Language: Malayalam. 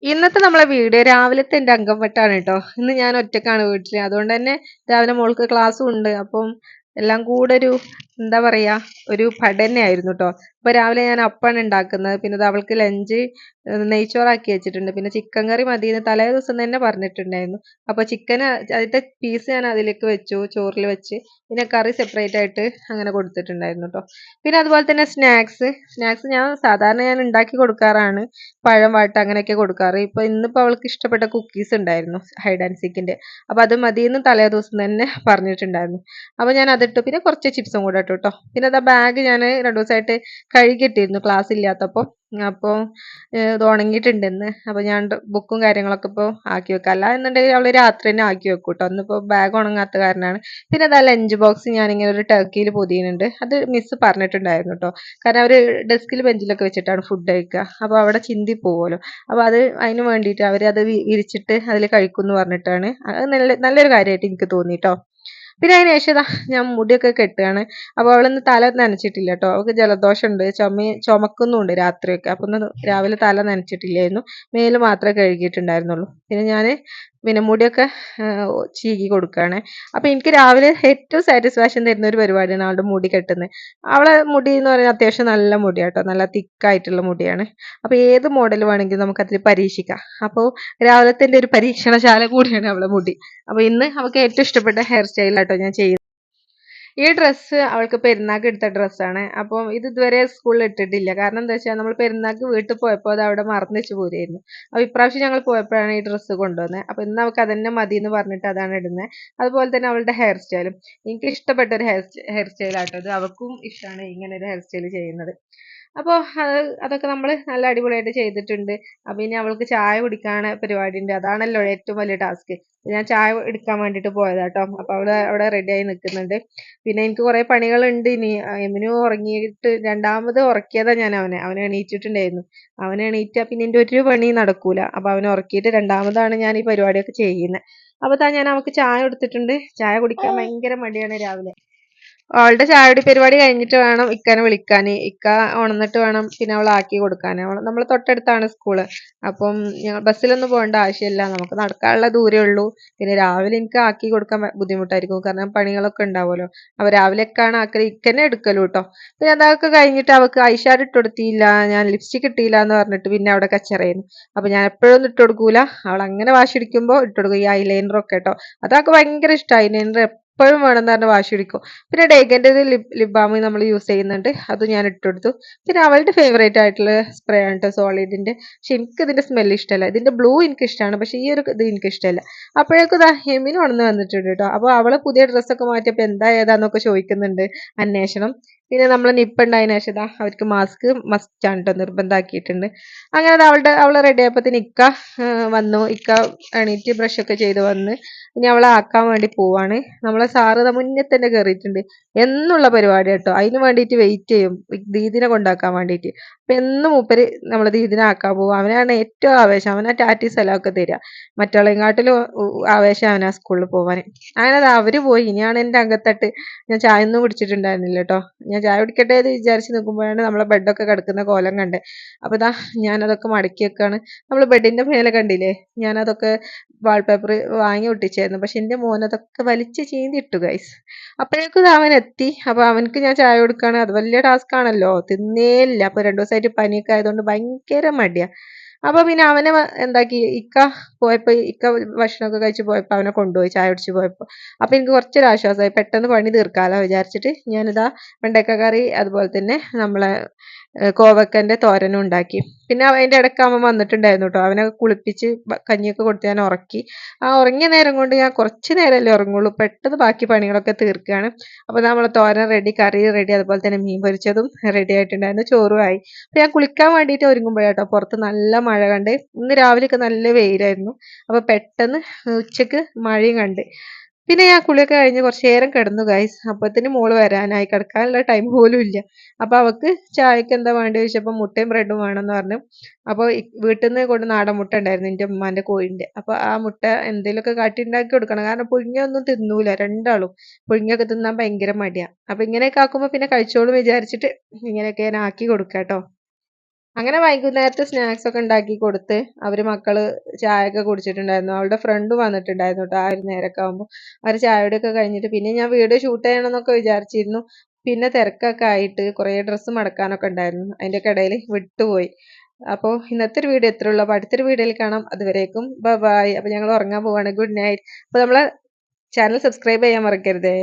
ഇന്നത്തെ നമ്മളെ വീഡിയോ രാവിലത്തെ എൻ്റെ അംഗംവട്ടാണ് കേട്ടോ. ഇന്ന് ഞാൻ ഒറ്റക്കാണ് വീട്ടില്. അതുകൊണ്ട് തന്നെ രാവിലെ മോൾക്ക് ക്ലാസ്സും ഉണ്ട്. അപ്പം എല്ലാം കൂടെ ഒരു എന്താ പറയാ ഒരു പഠനയായിരുന്നു കേട്ടോ. അപ്പൊ രാവിലെ ഞാൻ അപ്പാണ് ഉണ്ടാക്കുന്നത്. പിന്നെ ദാ അവൾക്ക് ലഞ്ച് നെയ്ച്ചോറാക്കി വെച്ചിട്ടുണ്ട്. പിന്നെ ചിക്കൻ കറി മതിയെന്ന് തലേ ദിവസം തന്നെ പറഞ്ഞിട്ടുണ്ടായിരുന്നു. അപ്പൊ ചിക്കൻ അതിന്റെ പീസ് ഞാൻ അതിലേക്ക് വെച്ചു ചോറിൽ വെച്ച്. പിന്നെ കറി സെപ്പറേറ്റ് ആയിട്ട് അങ്ങനെ കൊടുത്തിട്ടുണ്ടായിരുന്നു കേട്ടോ. പിന്നെ അതുപോലെ തന്നെ സ്നാക്സ് ഞാൻ ഉണ്ടാക്കി കൊടുക്കാറാണ്. പഴം വാട്ട അങ്ങനെയൊക്കെ കൊടുക്കാറ്. ഇന്നിപ്പോ അവൾക്ക് ഇഷ്ടപ്പെട്ട കുക്കീസ് ഉണ്ടായിരുന്നു ഹൈഡ് ആൻഡ് സീക്കിന്റെ. അപ്പൊ അത് മതിയെന്ന് തലേ ദിവസം തന്നെ പറഞ്ഞിട്ടുണ്ടായിരുന്നു. അപ്പൊ ഞാൻ അതിട്ടു. പിന്നെ കുറച്ച് ചിപ്സും കൂടെ ഇട്ടു ട്ടോ. പിന്നെ അതാ ബാഗ് ഞാൻ 2 ദിവസമായിട്ട് കഴുകിയിട്ടിരുന്നു ക്ലാസ് ഇല്ലാത്തപ്പോ. അപ്പൊ ഇത് ഉണങ്ങിയിട്ടുണ്ടെന്ന്. അപ്പൊ ഞാൻ ബുക്കും കാര്യങ്ങളൊക്കെ ഇപ്പൊ ആക്കി വെക്കാം. അല്ല എന്നുണ്ടെങ്കിൽ അവള് രാത്രി തന്നെ ആക്കി വെക്കും ട്ടോ. ഇന്നിപ്പോ ബാഗ് ഉണങ്ങാത്ത കാരണമാണ്. പിന്നെ അതാ ലഞ്ച് ബോക്സ് ഞാനിങ്ങനെ ഒരു ടർക്കിയിൽ പൊതിയുന്നുണ്ട്. അത് മിസ് പറഞ്ഞിട്ടുണ്ടായിരുന്നു ട്ടോ. കാരണം അവര് ഡെസ്കിൽ ബെഞ്ചിലൊക്കെ വെച്ചിട്ടാണ് ഫുഡ് കഴിക്കുക. അപ്പൊ അവിടെ ചിന്തി പോവുമല്ലോ. അപ്പൊ അതിന് വേണ്ടിയിട്ട് അവരത് വിരിച്ചിട്ട് അതിൽ കഴിക്കുമെന്ന് പറഞ്ഞിട്ടാണ്. അത് നല്ലൊരു കാര്യമായിട്ട് എനിക്ക് തോന്നി ട്ടോ. പിന്നെ അതിന് ശേഷം ഇതാ ഞാൻ മുടിയൊക്കെ കെട്ടുകയാണ്. അപ്പോൾ അവളിന്ന് തല നനച്ചിട്ടില്ല കേട്ടോ. അവൾക്ക് ജലദോഷമുണ്ട്, ചുമക്കുന്നുണ്ട് രാത്രിയൊക്കെ. അപ്പൊ ഒന്ന് രാവിലെ തല നനച്ചിട്ടില്ലായിരുന്നു. മേല് മാത്രമേ കഴുകിയിട്ടുണ്ടായിരുന്നുള്ളൂ. പിന്നെ മുടിയൊക്കെ ചീകി കൊടുക്കുകയാണ്. അപ്പൊ എനിക്ക് രാവിലെ ഏറ്റവും സാറ്റിസ്ഫാക്ഷൻ തരുന്ന ഒരു പരിപാടിയാണ് അവളുടെ മുടി കെട്ടുന്നത്. അവളെ മുടി എന്ന് പറയുന്നത് അത്യാവശ്യം നല്ല മുടിയാട്ടോ, നല്ല തിക്കായിട്ടുള്ള മുടിയാണ്. അപ്പൊ ഏത് മോഡൽ വേണമെങ്കിലും നമുക്ക് അതിൽ പരീക്ഷിക്കാം. അപ്പോൾ രാവിലത്തെ ഒരു പരീക്ഷണശാല കൂടിയാണ് അവളെ മുടി. അപ്പൊ ഇന്ന് അവൾക്ക് ഏറ്റവും ഇഷ്ടപ്പെട്ട ഹെയർ സ്റ്റൈലാട്ടോ ഞാൻ ചെയ്യുന്നത്. ഈ ഡ്രസ്സ് അവൾക്ക് പെരുന്നാൾക്ക് എടുത്ത ഡ്രസ്സാണ്. അപ്പം ഇത് ഇതുവരെ സ്കൂളിൽ ഇട്ടിട്ടില്ല. കാരണം എന്താ വെച്ചാൽ നമ്മൾ പെരുന്നാൾക്ക് വീട്ടിൽ പോയപ്പോൾ അത് അവിടെ മറന്നു വെച്ച് പോരായിരുന്നു. അപ്പൊ ഇപ്രാവശ്യം ഞങ്ങൾ പോയപ്പോഴാണ് ഈ ഡ്രസ്സ് കൊണ്ടുവന്നത്. അപ്പൊ ഇന്ന് അവൾക്ക് അതന്നെ മതി എന്ന് പറഞ്ഞിട്ട് അതാണ് ഇടുന്നത്. അതുപോലെ തന്നെ അവളുടെ ഹെയർ സ്റ്റൈലും എനിക്ക് ഇഷ്ടപ്പെട്ട ഒരു ഹെയർ സ്റ്റൈലാട്ടോ ഇത്. അവൾക്കും ഇഷ്ടമാണ് ഇങ്ങനെ ഒരു ഹെയർ സ്റ്റൈൽ ചെയ്യുന്നത്. അപ്പോൾ അതൊക്കെ നമ്മൾ നല്ല അടിപൊളിയായിട്ട് ചെയ്തിട്ടുണ്ട്. അപ്പൊ ഇനി അവൾക്ക് ചായ കുടിക്കാണ് പരിപാടി ഉണ്ട്. അതാണല്ലോ ഏറ്റവും വലിയ ടാസ്ക്. ഞാൻ ചായ എടുക്കാൻ വേണ്ടിയിട്ട് പോയതാട്ടോ. അപ്പൊ അവള് അവിടെ റെഡി ആയി നിൽക്കുന്നുണ്ട്. പിന്നെ എനിക്ക് കുറെ പണികളുണ്ട് ഇനി. എമിനു ഉറങ്ങിയിട്ട് രണ്ടാമത് ഉറക്കിയതാ ഞാൻ അവനെ എണീറ്റിട്ടുണ്ടായിരുന്നു. അവനെ എണീറ്റാ പിന്നെ എൻ്റെ ഒരു പണി നടക്കൂല. അപ്പൊ അവനെ ഉറക്കിയിട്ട് രണ്ടാമതാണ് ഞാൻ ഈ പരിപാടിയൊക്കെ ചെയ്യുന്നത്. അപ്പൊ ഞാൻ അവൾക്ക് ചായ കൊടുത്തിട്ടുണ്ട്. ചായ കുടിക്കാൻ ഭയങ്കര മടിയാണ് രാവിലെ. അവളുടെ ചായകുടി പരിപാടി കഴിഞ്ഞിട്ട് വേണം ഇക്കാനെ വിളിക്കാന്. ഇക്ക ഉണർന്നിട്ട് വേണം പിന്നെ അവളെ ആക്കി കൊടുക്കാന്. നമ്മളെ തൊട്ടടുത്താണ് സ്കൂള്. അപ്പം ബസ്സിലൊന്നും പോകേണ്ട ആവശ്യമില്ല. നമുക്ക് നടക്കാനുള്ള ദൂരേ ഉള്ളൂ. പിന്നെ രാവിലെ എനിക്ക് ആക്കി കൊടുക്കാൻ ബുദ്ധിമുട്ടായിരിക്കും. കാരണം പണികളൊക്കെ ഉണ്ടാവുമല്ലോ. അപ്പൊ രാവിലെയൊക്കെയാണ് ആക്കല്. ഇക്കന്നെ എടുക്കലു കേട്ടോ. പിന്നെ അതൊക്കെ കഴിഞ്ഞിട്ട് അവൾക്ക് ഐഷാഡ് ഇട്ട് കൊടുത്തില്ല, ഞാൻ ലിപ്സ്റ്റിക് ഇട്ടില്ല എന്ന് പറഞ്ഞിട്ട് പിന്നെ അവിടെ കച്ചറയായിരുന്നു. അപ്പൊ ഞാൻ എപ്പോഴൊന്നും ഇട്ട് കൊടുക്കൂല. അവൾ അങ്ങനെ വാശി പിടിക്കുമ്പോ ഇട്ട് കൊടുക്കും. ഈ ഐലൈനറൊക്കെ കേട്ടോ. അതൊക്കെ ഭയങ്കര ഇഷ്ടമായി. ഐലൈനർ എപ്പോഴും വേണമെന്ന് പറഞ്ഞ് വാശി പിടിക്കും. പിന്നെ ഡേഗന്റെ ലിപ് ബാം നമ്മൾ യൂസ് ചെയ്യുന്നുണ്ട്. അത് ഞാൻ ഇട്ടുകൊടുത്തു. പിന്നെ അവളുടെ ഫേവറേറ്റ് ആയിട്ടുള്ള സ്പ്രേ ആണ് കേട്ടോ, സോളിഡിന്റെ. പക്ഷെ എനിക്ക് ഇതിന്റെ സ്മെല്ല് ഇഷ്ടമല്ല. ഇതിന്റെ ബ്ലൂ എനിക്ക് ഇഷ്ടമാണ്, പക്ഷെ ഈ ഒരു ഇത് എനിക്ക് ഇഷ്ടമല്ല. അപ്പോഴേക്കും ഇതാ ഹെമിന് ഉണർന്ന് വന്നിട്ടുണ്ട് കേട്ടോ. അപ്പൊ അവള് പുതിയ ഡ്രസ്സൊക്കെ മാറ്റിയപ്പോ എന്താ ഏതാന്നൊക്കെ ചോദിക്കുന്നുണ്ട്, അന്വേഷണം. പിന്നെ നമ്മൾ നിപ്പുണ്ടായതിനു ശേഷം ഇതാ അവർക്ക് മാസ്ക് മസ്റ്റ് ആണ് കേട്ടോ, നിർബന്ധമാക്കിയിട്ടുണ്ട്. അങ്ങനെ അവള് റെഡി ആയപ്പോ ഇക്ക വന്നു. ഇക്ക എണീറ്റ് ബ്രഷ് ഒക്കെ ചെയ്ത് വന്ന് ഇനി അവളെ ആക്കാൻ വേണ്ടി പോവാണ്. നമ്മളെ സാറ് മുന്നേ തന്നെ കയറിയിട്ടുണ്ട്. എന്നുള്ള പരിപാടി കേട്ടോ. അതിന് വേണ്ടിയിട്ട് വെയിറ്റ് ചെയ്യും ദീദിനെ കൊണ്ടാക്കാൻ വേണ്ടിയിട്ട്. അപ്പൊ എന്നും മൂപ്പര് നമ്മളെ ദീദിനെ ആക്കാൻ പോകും. അവനാണ് ഏറ്റവും ആവേശം. അവനാ ടാറ്റി സ്ഥലമൊക്കെ തരിക. മറ്റുള്ളവങ്ങാട്ടിലും ആവേശം അവനാ സ്കൂളിൽ പോവാൻ. അങ്ങനെ അവര് പോയി. ഇനിയാണ് എൻ്റെ അകത്തട്ട്. ഞാൻ ചായ ഒന്നും കുടിച്ചിട്ടുണ്ടായിരുന്നില്ല കേട്ടോ. ഞാൻ ചായ കുടിക്കട്ടെ എന്ന് വിചാരിച്ച് നിൽക്കുമ്പോഴാണ് നമ്മളെ ബെഡൊക്കെ കിടക്കുന്ന കോലം കണ്ടത്. അപ്പൊ ഞാനതൊക്കെ മടക്കി വെക്കാണ്. നമ്മൾ ബെഡിന്റെ മേലെ കണ്ടില്ലേ, ഞാനതൊക്കെ വാൾപേപ്പർ വാങ്ങി ഒട്ടിച്ചായിരുന്നു. പക്ഷെ എൻ്റെ മോൻ അതൊക്കെ വലിച്ച് ചീന്തിട്ടു ഗൈസ്. അപ്പോഴേക്കും അവൻ എത്തി. അപ്പൊ അവനക്ക് ഞാൻ ചായ കൊടുക്കാണ്. അത് വലിയ ടാസ്ക് ആണല്ലോ. തിന്നേയില്ല. അപ്പൊ 2 ദിവസമായിട്ട് പനിയൊക്കെ ആയതുകൊണ്ട് ഭയങ്കര മടിയാ. അപ്പൊ പിന്നെ അവനെ എന്താക്കി, ഇക്ക ഭക്ഷണമൊക്കെ കഴിച്ച് പോയപ്പോ അവനെ കൊണ്ടുപോയി ചായ കുടിച്ച് പോയപ്പോ. അപ്പൊ എനിക്ക് കുറച്ചൊരു ആശ്വാസമായി. പെട്ടെന്ന് പണി തീർക്കാലോ വിചാരിച്ചിട്ട് ഞാനിതാ വെണ്ടക്ക കറി അതുപോലെ തന്നെ നമ്മളെ കോവക്കന്റെ തോരനും ഉണ്ടാക്കി. പിന്നെ അതിന്റെ ഇടയ്ക്ക് അവൻ വന്നിട്ടുണ്ടായിരുന്നു കേട്ടോ. അവനെ കുളിപ്പിച്ച് കഞ്ഞിയൊക്കെ കൊടുത്ത് ഞാൻ ഉറക്കി. ആ ഉറങ്ങിയ നേരം കൊണ്ട് ഞാൻ കുറച്ച് നേരമല്ലേ ഉറങ്ങുള്ളൂ. പെട്ടെന്ന് ബാക്കി പണികളൊക്കെ തീർക്കുകയാണ്. അപ്പൊ നമ്മളെ തോരൻ റെഡി, കറി റെഡി, അതുപോലെ തന്നെ മീൻ പൊരിച്ചതും റെഡി ആയിട്ടുണ്ടായിരുന്നു. ചോറും ആയി. അപ്പൊ ഞാൻ കുളിക്കാൻ വേണ്ടിയിട്ട് ഒരുങ്ങുമ്പോഴാട്ടോ പുറത്ത് നല്ല മഴ കണ്ട്. ഇന്ന് രാവിലെയൊക്കെ നല്ല വെയിലായിരുന്നു. അപ്പൊ പെട്ടെന്ന് ഉച്ചക്ക് മഴയും കണ്ട്. പിന്നെ ഞാൻ കുളിയൊക്കെ കഴിഞ്ഞ് കുറച്ച് നേരം കിടന്നു ഗൈസ്. അപ്പത്തിന് മോള് വരാനായി. കിടക്കാനുള്ള ടൈം പോലും ഇല്ല. അപ്പൊ അവക്ക് ചായക്ക് എന്താ വേണ്ടത് ചോദിച്ചപ്പോ മുട്ടയും ബ്രെഡും വേണമെന്ന് പറഞ്ഞു. അപ്പൊ വീട്ടിൽ നിന്ന് കൊണ്ട് നാടൻ മുട്ട ഉണ്ടായിരുന്നു, എൻ്റെ ഉമ്മാന്റെ കോഴിന്റെ. അപ്പൊ ആ മുട്ട എന്തെങ്കിലുമൊക്കെ കാട്ടി ഉണ്ടാക്കി കൊടുക്കണം. കാരണം പുഴുങ്ങിയൊന്നും തിന്നൂല രണ്ടാളും. പുഴുങ്ങിയൊക്കെ തിന്നാൻ ഭയങ്കര മടിയാ. അപ്പൊ ഇങ്ങനെയൊക്കെ ആക്കുമ്പോ പിന്നെ കഴിച്ചോളും വിചാരിച്ചിട്ട് ഇങ്ങനെയൊക്കെ ഞാൻ ആക്കി കൊടുക്കാട്ടോ. അങ്ങനെ വൈകുന്നേരത്തെ സ്നാക്സ് ഒക്കെ ഉണ്ടാക്കി കൊടുത്ത് മക്കള് ചായ ഒക്കെ കുടിച്ചിട്ടുണ്ടായിരുന്നു. അവളുടെ ഫ്രണ്ട് വന്നിട്ടുണ്ടായിരുന്നു ട്ടോ. ആ ഒരു നേരമൊക്കെ ആകുമ്പോൾ അവര് ചായ കുടിയൊക്കെ കഴിഞ്ഞിട്ട് പിന്നെ ഞാൻ വീഡിയോ ഷൂട്ട് ചെയ്യണം എന്നൊക്കെ വിചാരിച്ചിരുന്നു. പിന്നെ തിരക്കൊക്കെ ആയിട്ട് കുറേ ഡ്രസ്സ് മടക്കാനൊക്കെ ഉണ്ടായിരുന്നു. അതിൻ്റെയൊക്കെ ഇടയിൽ വിട്ടുപോയി. അപ്പോൾ ഇന്നത്തെ ഒരു വീഡിയോ ഇത്രേ ഉള്ളൂ. അപ്പോൾ അടുത്തൊരു വീഡിയോയിൽ കാണാം. അതുവരേക്കും ബൈ. അപ്പോൾ ഞങ്ങൾ ഉറങ്ങാൻ പോവാണ്. Good night. അപ്പോൾ നമ്മളെ ചാനൽ സബ്സ്ക്രൈബ് ചെയ്യാൻ മറക്കരുതേ.